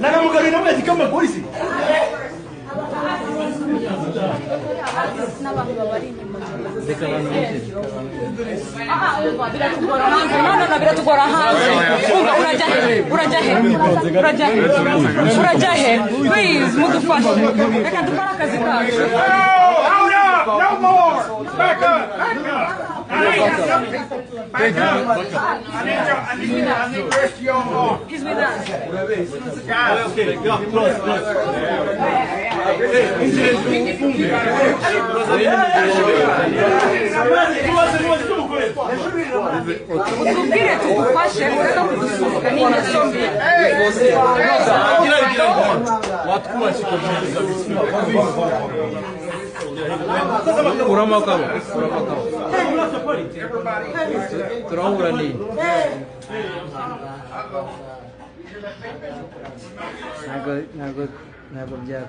Nagamugarira mwezi kama polisi. N'abantu babari inyuma. Biratugora hanze. Urajya he? Please, mudufashe. Reka dukore akazi kacu. Hold up! No more! Back up! Back up! I need the rest of your arm. He's with us. Guys, okay, go. Utubwire tugufashe ureka kudusunika n'ingeso mbi. Kuramakawa. Turahura ni. Ntabwo bya